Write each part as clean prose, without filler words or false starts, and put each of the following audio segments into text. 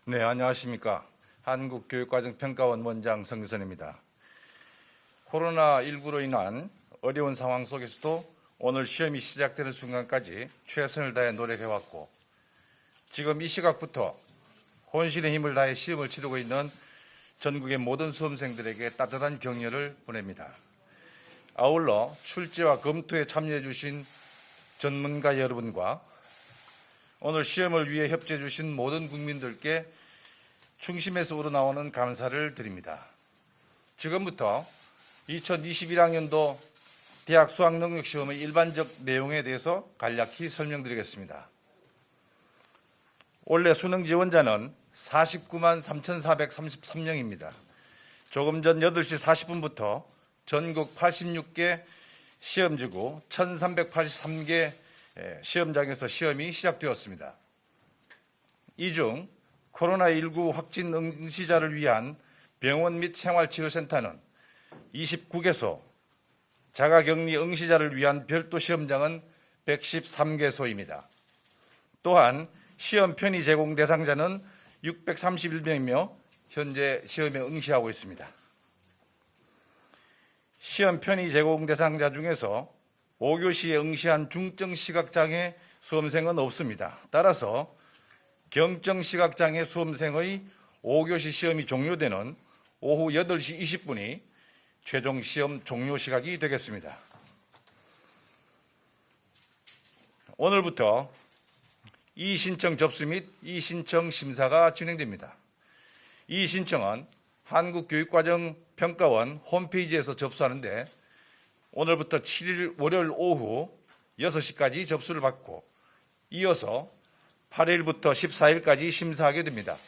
네, 안녕하십니까. 한국교육과정평가원 원장 성기선입니다. 코로나19로 인한 어려운 상황 속에서도 오늘 시험이 시작되는 순간까지 최선을 다해 노력해왔고, 지금 이 시각부터 혼신의 힘을 다해 시험을 치르고 있는 전국의 모든 수험생들에게 따뜻한 격려를 보냅니다. 아울러 출제와 검토에 참여해 주신 전문가 여러분과 오늘 시험을 위해 협조해 주신 모든 국민들께 중심에서 우러나오는 감사를 드립니다. 지금부터 2021학년도 대학 수학능력시험의 일반적 내용에 대해서 간략히 설명드리겠습니다. 올해 수능 지원자는 49만 3,433명입니다. 조금 전 8시 40분부터 전국 86개 시험지구 1,383개 시험장에서 시험이 시작되었습니다. 이 중 코로나19 확진 응시자를 위한 병원 및 생활치료센터는 29개소, 자가격리 응시자를 위한 별도 시험장은 113개소입니다. 또한 시험 편의 제공 대상자는 631명이며 현재 시험에 응시하고 있습니다. 시험 편의 제공 대상자 중에서 5교시에 응시한 중증시각장애 수험생은 없습니다. 따라서 경증시각장애 수험생의 5교시 시험이 종료되는 오후 8시 20분이 최종 시험 종료 시각이 되겠습니다. 오늘부터 이신청 접수 및 이신청 심사가 진행됩니다. 이신청은 한국교육과정평가원 홈페이지에서 접수하는데 오늘부터 7일 월요일 오후 6시까지 접수를 받고 이어서 8일부터 14일까지 심사하게 됩니다.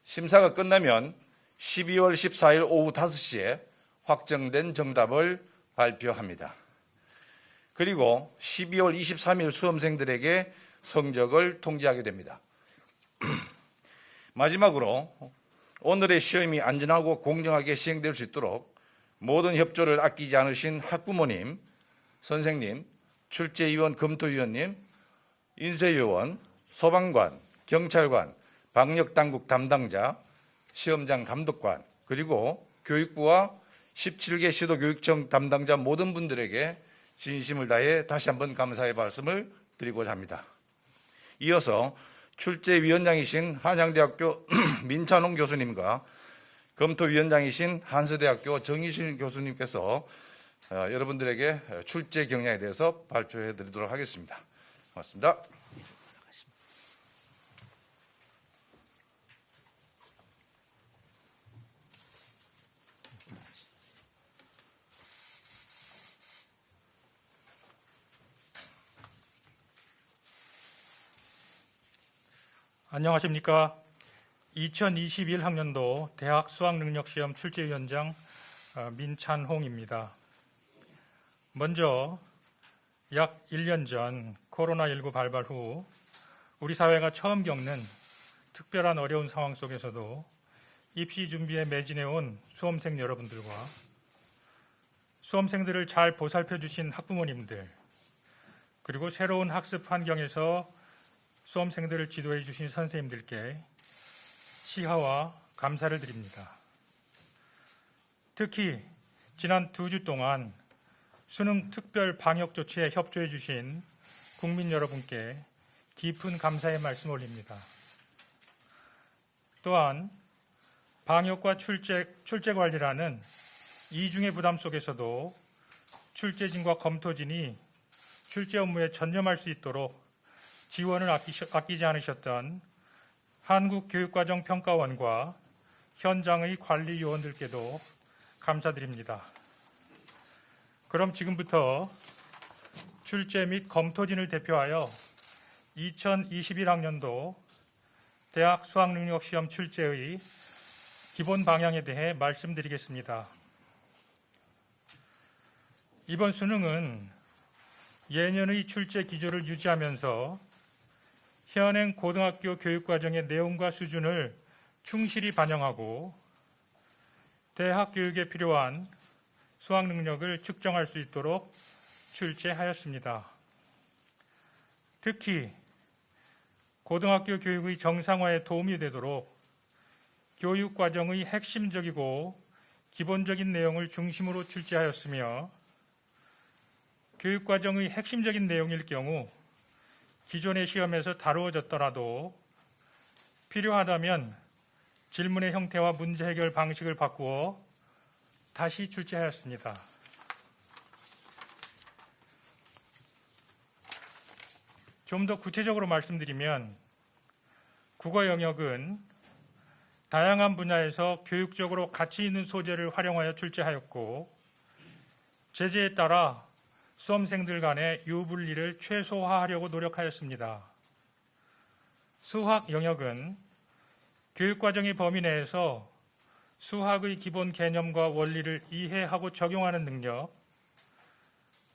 심사가 끝나면 12월 14일 오후 5시에 확정된 정답을 발표합니다. 그리고 12월 23일 수험생들에게 성적을 통지하게 됩니다. 마지막으로 오늘의 시험이 안전하고 공정하게 시행될 수 있도록 모든 협조를 아끼지 않으신 학부모님, 선생님, 출제위원, 검토위원님, 인쇄요원, 소방관, 경찰관, 방역당국 담당자, 시험장 감독관, 그리고 교육부와 17개 시도교육청 담당자 모든 분들에게 진심을 다해 다시 한번 감사의 말씀을 드리고자 합니다. 이어서 출제위원장이신 한양대학교 민찬홍 교수님과 검토위원장이신 한서대학교 정희신 교수님께서 여러분들에게 출제 경향에 대해서 발표해 드리도록 하겠습니다. 고맙습니다. 안녕하십니까. 2021학년도 대학 수학능력시험 출제위원장 민찬홍입니다. 먼저 약 1년 전 코로나19 발발 후 우리 사회가 처음 겪는 특별한 어려운 상황 속에서도 입시 준비에 매진해온 수험생 여러분들과 수험생들을 잘 보살펴 주신 학부모님들, 그리고 새로운 학습 환경에서 수험생들을 지도해 주신 선생님들께 치하와 감사를 드립니다. 특히 지난 2주 동안 수능 특별 방역 조치에 협조해 주신 국민 여러분께 깊은 감사의 말씀 올립니다. 또한 방역과 출제 관리라는 이중의 부담 속에서도 출제진과 검토진이 출제 업무에 전념할 수 있도록 지원을 아끼지 않으셨던 한국교육과정평가원과 현장의 관리 요원들께도 감사드립니다. 그럼 지금부터 출제 및 검토진을 대표하여 2021학년도 대학 수학능력시험 출제의 기본 방향에 대해 말씀드리겠습니다. 이번 수능은 예년의 출제 기조를 유지하면서 현행 고등학교 교육과정의 내용과 수준을 충실히 반영하고 대학 교육에 필요한 수학 능력을 측정할 수 있도록 출제하였습니다. 특히 고등학교 교육의 정상화에 도움이 되도록 교육과정의 핵심적이고 기본적인 내용을 중심으로 출제하였으며 교육과정의 핵심적인 내용일 경우 기존의 시험에서 다루어졌더라도 필요하다면 질문의 형태와 문제 해결 방식을 바꾸어 다시 출제하였습니다. 좀 더 구체적으로 말씀드리면 국어 영역은 다양한 분야에서 교육적으로 가치 있는 소재를 활용하여 출제하였고 제재에 따라 수험생들 간의 유불리를 최소화하려고 노력하였습니다. 수학 영역은 교육과정의 범위 내에서 수학의 기본 개념과 원리를 이해하고 적용하는 능력,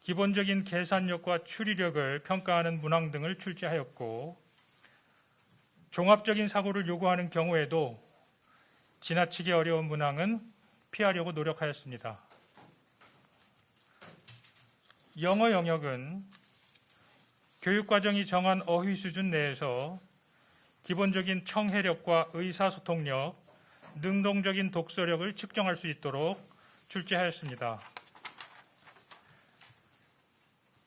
기본적인 계산력과 추리력을 평가하는 문항 등을 출제하였고 종합적인 사고를 요구하는 경우에도 지나치게 어려운 문항은 피하려고 노력하였습니다. 영어 영역은 교육과정이 정한 어휘 수준 내에서 기본적인 청해력과 의사소통력, 능동적인 독서력을 측정할 수 있도록 출제하였습니다.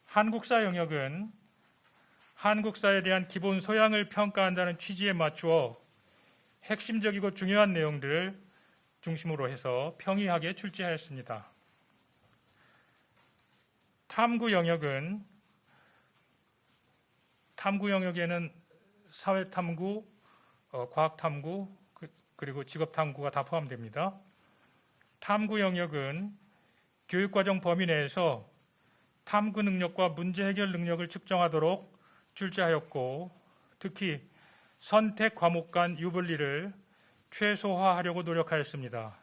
한국사 영역은 한국사에 대한 기본 소양을 평가한다는 취지에 맞추어 핵심적이고 중요한 내용들을 중심으로 해서 평이하게 출제하였습니다. 탐구 영역에는 사회탐구, 과학탐구, 그리고 직업탐구가 다 포함됩니다. 탐구 영역은 교육과정 범위 내에서 탐구 능력과 문제 해결 능력을 측정하도록 출제하였고 특히 선택 과목 간 유불리를 최소화하려고 노력하였습니다.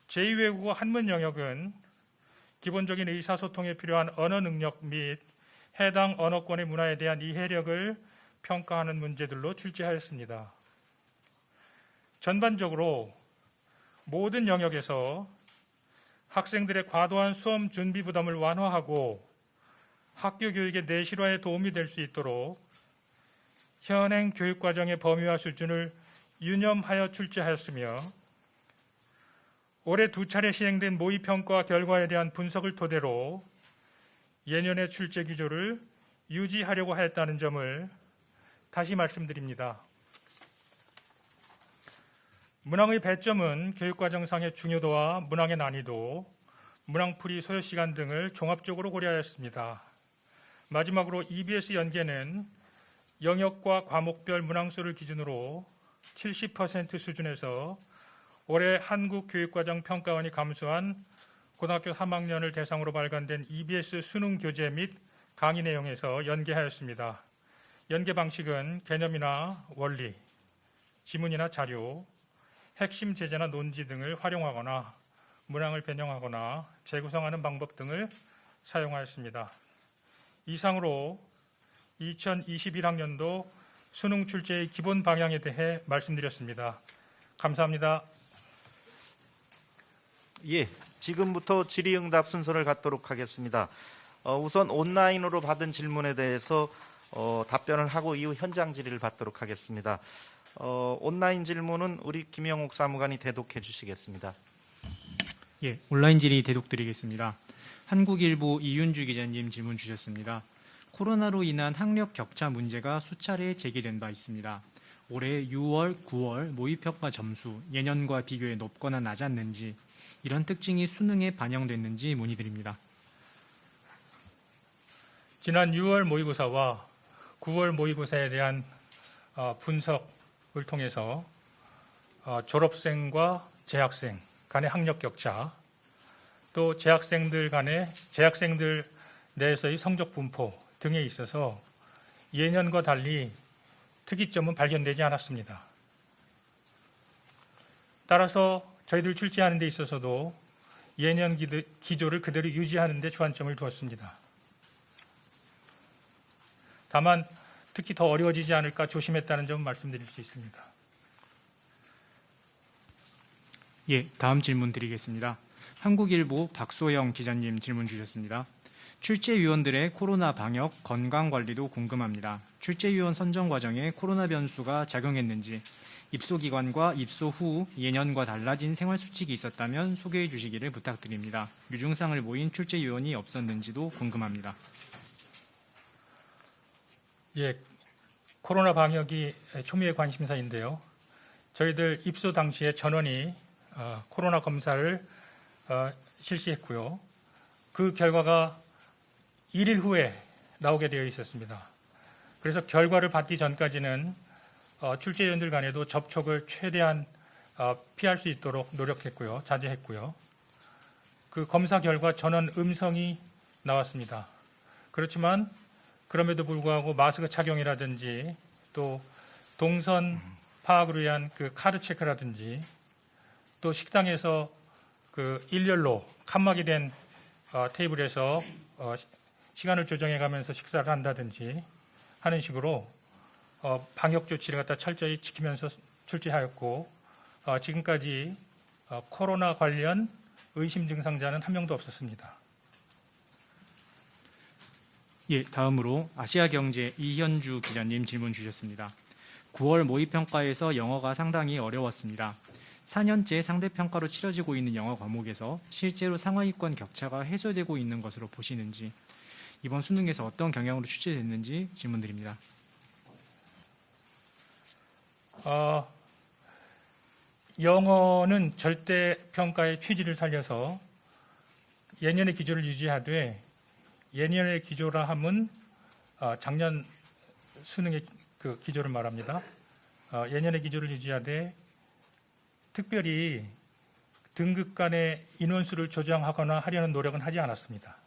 제2외국어 한문 영역은 기본적인 의사소통에 필요한 언어 능력 및 해당 언어권의 문화에 대한 이해력을 평가하는 문제들로 출제하였습니다. 전반적으로 모든 영역에서 학생들의 과도한 수험 준비 부담을 완화하고 학교 교육의 내실화에 도움이 될 수 있도록 현행 교육과정의 범위와 수준을 유념하여 출제하였으며 올해 2차례 시행된 모의평가 결과에 대한 분석을 토대로 예년의 출제 기조를 유지하려고 하였다는 점을 다시 말씀드립니다. 문항의 배점은 교육과정상의 중요도와 문항의 난이도, 문항풀이 소요시간 등을 종합적으로 고려하였습니다. 마지막으로 EBS 연계는 영역과 과목별 문항수를 기준으로 70% 수준에서 올해 한국교육과정 평가원이 감수한 고등학교 3학년을 대상으로 발간된 EBS 수능 교재 및 강의 내용에서 연계하였습니다. 연계 방식은 개념이나 원리, 지문이나 자료, 핵심 제재나 논지 등을 활용하거나 문항을 변형하거나 재구성하는 방법 등을 사용하였습니다. 이상으로 2021학년도 수능 출제의 기본 방향에 대해 말씀드렸습니다. 감사합니다. 예, 지금부터 질의응답 순서를 갖도록 하겠습니다. 우선 온라인으로 받은 질문에 대해서 답변을 하고 이후 현장 질의를 받도록 하겠습니다. 온라인 질문은 우리 김영옥 사무관이 대독해 주시겠습니다. 예, 온라인 질의 대독드리겠습니다. 한국일보 이윤주 기자님 질문 주셨습니다. 코로나로 인한 학력 격차 문제가 수차례 제기된 바 있습니다. 올해 6월, 9월 모의평가 점수 예년과 비교해 높거나 낮았는지 이런 특징이 수능에 반영됐는지 문의드립니다. 지난 6월 모의고사와 9월 모의고사에 대한 분석을 통해서 졸업생과 재학생 간의 학력 격차, 또 재학생들 내에서의 성적 분포 등에 있어서 예년과 달리 특이점은 발견되지 않았습니다. 따라서 저희들 출제하는 데 있어서도 예년 기조를 그대로 유지하는 데 주안점을 두었습니다. 다만 특히 더 어려워지지 않을까 조심했다는 점 말씀드릴 수 있습니다. 예, 다음 질문 드리겠습니다. 한국일보 박소영 기자님 질문 주셨습니다. 출제위원들의 코로나 방역, 건강 관리도 궁금합니다. 출제위원 선정 과정에 코로나 변수가 작용했는지, 입소기관과 입소 후 예년과 달라진 생활수칙이 있었다면 소개해 주시기를 부탁드립니다. 유증상을 모인 출제위원이 없었는지도 궁금합니다. 예, 코로나 방역이 초미의 관심사인데요. 저희들 입소 당시에 전원이 코로나 검사를 실시했고요. 그 결과가 1일 후에 나오게 되어 있었습니다. 그래서 결과를 받기 전까지는 출제위원들 간에도 접촉을 최대한 피할 수 있도록 노력했고요. 자제했고요. 그 검사 결과 전원 음성이 나왔습니다. 그렇지만 그럼에도 불구하고 마스크 착용이라든지 또 동선 파악을 위한 그 카드 체크라든지 또 식당에서 그 일렬로 칸막이 된 테이블에서 시간을 조정해 가면서 식사를 한다든지 하는 식으로 방역 조치를 갖다 철저히 지키면서 출제하였고 지금까지 코로나 관련 의심 증상자는 한 명도 없었습니다. 예, 다음으로 아시아경제 이현주 기자님 질문 주셨습니다. 9월 모의평가에서 영어가 상당히 어려웠습니다. 4년째 상대평가로 치러지고 있는 영어 과목에서 실제로 상하위권 격차가 해소되고 있는 것으로 보시는지, 이번 수능에서 어떤 경향으로 출제됐는지 질문드립니다. 영어는 절대평가의 취지를 살려서 예년의 기조를 유지하되, 예년의 기조라 함은 작년 수능의 그 기조를 말합니다. 예년의 기조를 유지하되 특별히 등급 간의 인원수를 조정하거나 하려는 노력은 하지 않았습니다.